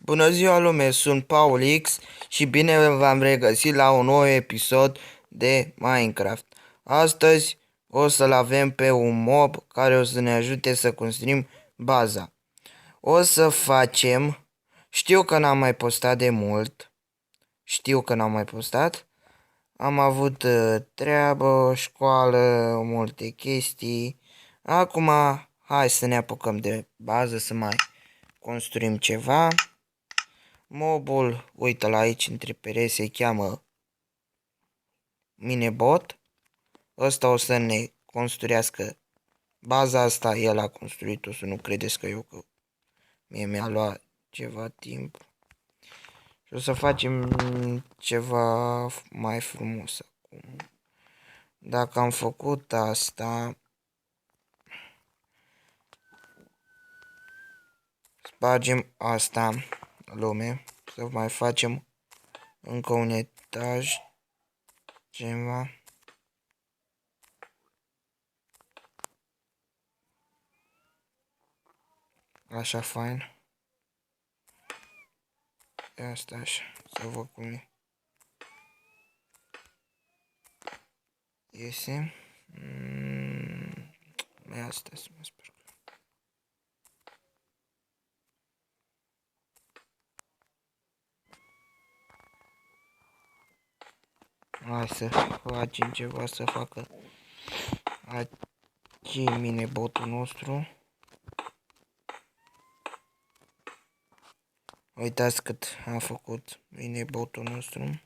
Bună ziua lume, sunt Paul X și bine v-am regăsit la un nou episod de Minecraft. Astăzi o să-l avem pe un mob care o să ne ajute să construim baza. O să facem, știu că n-am mai postat de mult, am avut treabă, școală, multe chestii. Acum hai să ne apucăm de bază să mai construim ceva. Mobul, uite-l aici între pereți, se cheamă Minebot. Ăsta o să ne construiască baza asta, el a construit-o, să nu credeți că eu, că mie mi-a luat ceva timp. Și o să facem ceva mai frumos acum. Dacă am făcut asta, spargem asta, lume, să mai facem încă un etaj, ceva. Așa, fain. Asta așa, să văd cum e. Iese. Asta să mă sper. Hai să facem ceva să facă aici mine botul nostru. Uitați cât a făcut mine botul nostru.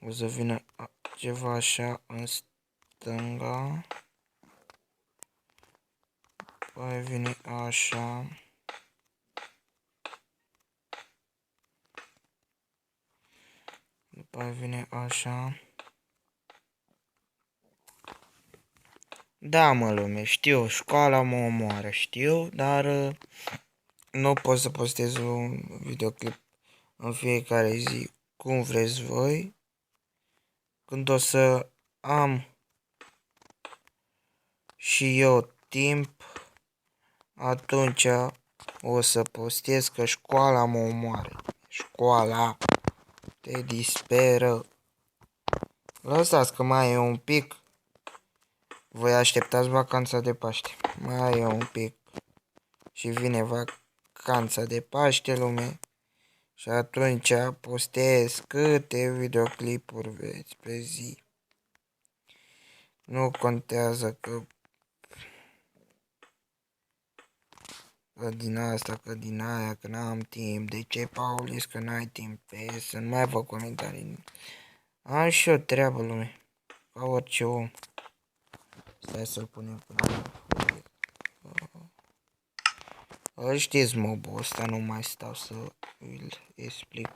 O să vină ceva așa în stânga. Păi vine așa. După aia vine așa. Da, mă, lume, știu, școala mă omoară, știu, dar nu pot să postez un videoclip în fiecare zi cum vreți voi. Când o să am și eu timp, atunci o să postez, că școala mă omoară. Școala te disperă. Lăsați că mai e un pic. Voi așteptați vacanța de Paște. Mai e un pic. Și vine vacanța de Paște, lume. Și atunci postez câte videoclipuri veți pe zi. Nu contează că din asta, că din aia, că n-am timp. De ce, Paulis, că n-ai timp? Pe să nu mai fac comentarii. Am și eu treabă, lume. Ca orice om. Stai să-l punem până. Îl știți mobul ăsta, nu mai stau să îl explic.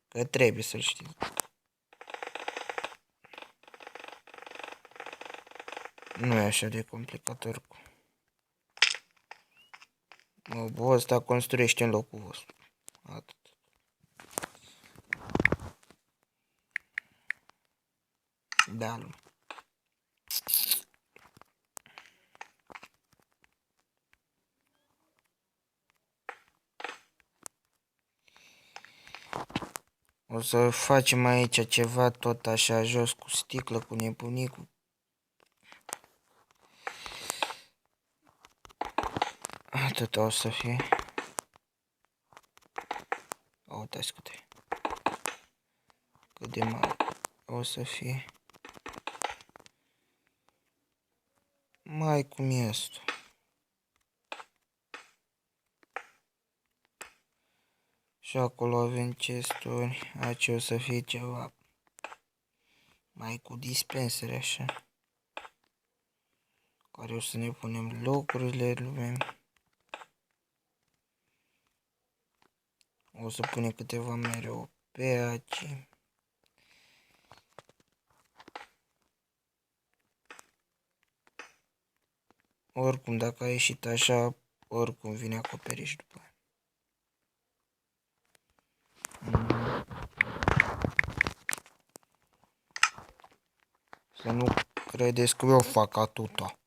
Că trebuie să-l știți. Nu e așa de complicat oricum. Mobul ăsta construiește în locul vostru. Atât. Da, lume. O să facem aici ceva tot așa jos cu sticlă, cu nebunii, cu... Atât o să fie. Uitați cât e. Cât de mare o să fie. Mai cum e asta. Și acolo avem chesturi. Aici o să fie ceva mai cu dispensere așa. Care o să ne punem locurile, lume. O să punem câteva mereu pe aici. Oricum, dacă a ieșit așa, oricum vine acoperiș după aia. Să nu credeți că eu fac atâta.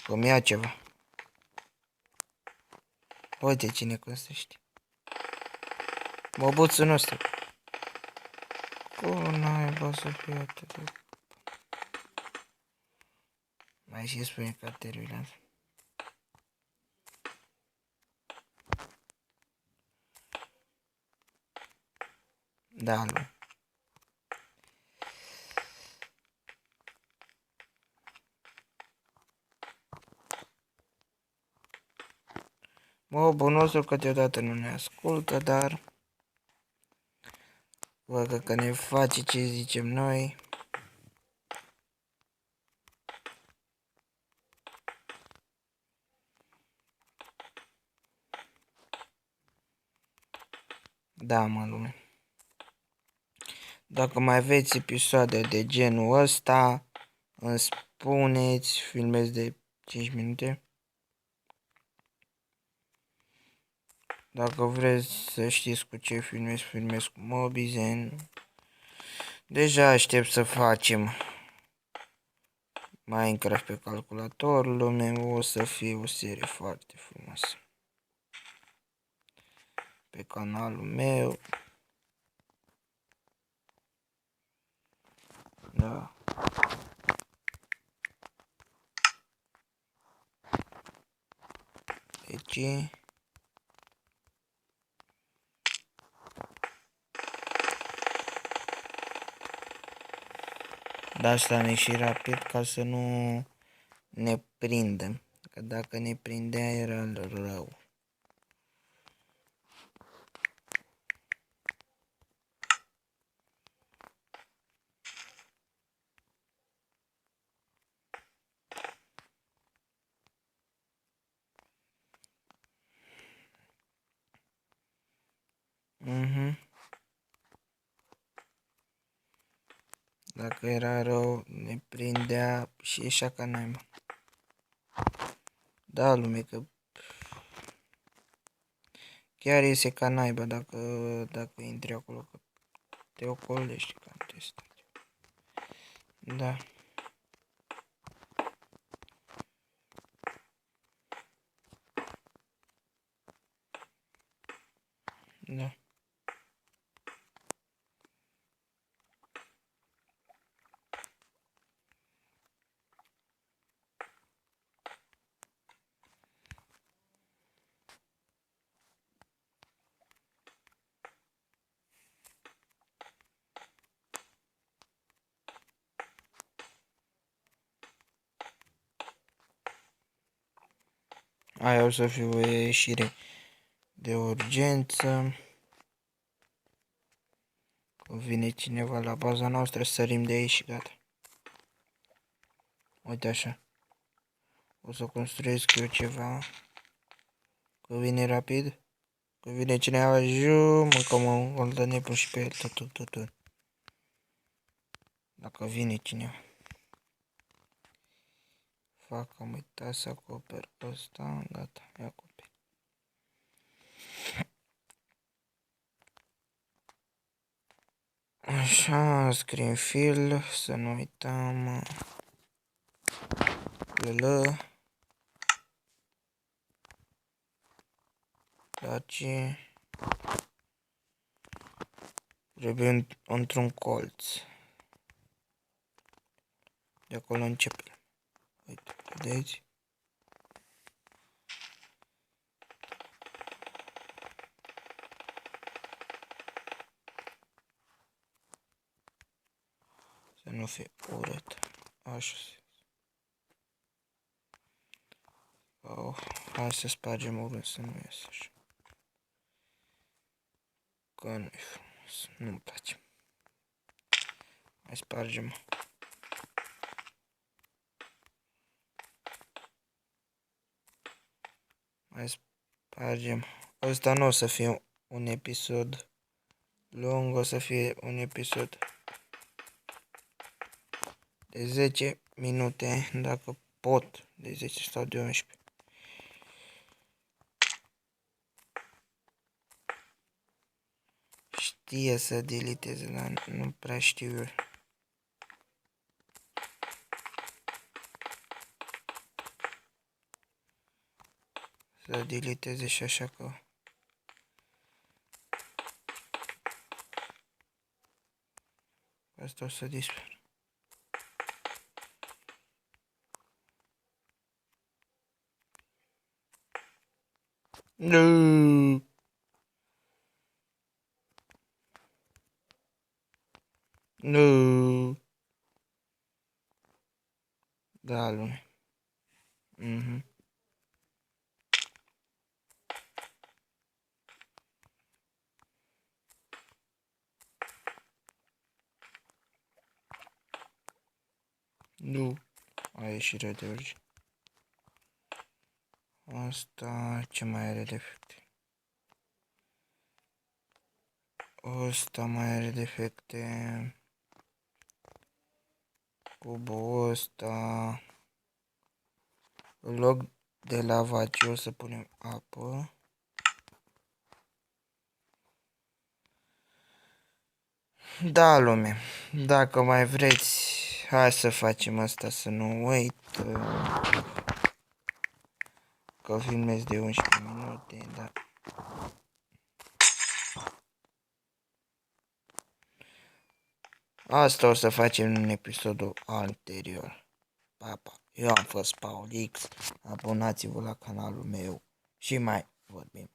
Că mi-a ceva. Uite cine construiește. Bobuțul nostru. Cum naiba să fie atât de... Mai și spune că a terminat. Da, nu. Mobul nostru câteodată nu ne ascultă, dar văd că ne face ce zicem noi. Da, mă, lume. Dacă mai aveți episoade de genul ăsta, îmi spuneți, filmez de 5 minute. Dacă vreți să știți cu ce filmez cu Mobizen. Deja aștept să facem Minecraft pe calculator, lume, o să fie o serie foarte frumoasă pe canalul meu. Da. Deci de asta ne și rapid ca să nu ne prindem. Că dacă ne prindea era rău. Dacă era rău, ne prindea și ieșea ca naiba. Da, lume, că chiar iese ca naiba dacă intri acolo, că te ocolești ca în test. Da. Da. Aia o să fie o ieșire de urgență. Când vine cineva la baza noastră, sărim de aici și gata. Uite așa. O să construiesc eu ceva. Că vine rapid. Că vine cineva, mâncăm un de nebun și pe el tot. Dacă vine cineva. Fac, am uitat să acoper ăsta, gata, e acoperit. Așa, screen fill, să nu uităm. Lălă. Daci. Trebuie într-un colț. De acolo începem. Uite, vedeți? Să nu fie urât. Așa. Hai să spargem urât, să nu iasă așa. Că nu e frumos, nu-mi place. Mai spargem. Mai spargem. Ăsta nu o să fie un episod lung, o să fie un episod de 10 minute, dacă pot, de 10 sau de 11. Știe să deleteze, dar nu prea știu eu. să deleteze și așa că... Asta o să dispar. Nu. Nu. Da, lume. Nu. A ieșit rău de orice. Asta ce mai are defecte? Ăsta mai are defecte. Cubul ăsta. În loc de lavagiu o să punem apă. Da, lume. Dacă mai vreți, hai să facem asta, să nu uit. Că filmez de 11 minute, da. Asta o să facem în episodul anterior. Pa, pa. Eu am fost Paul X. Abonați-vă la canalul meu și mai vorbim.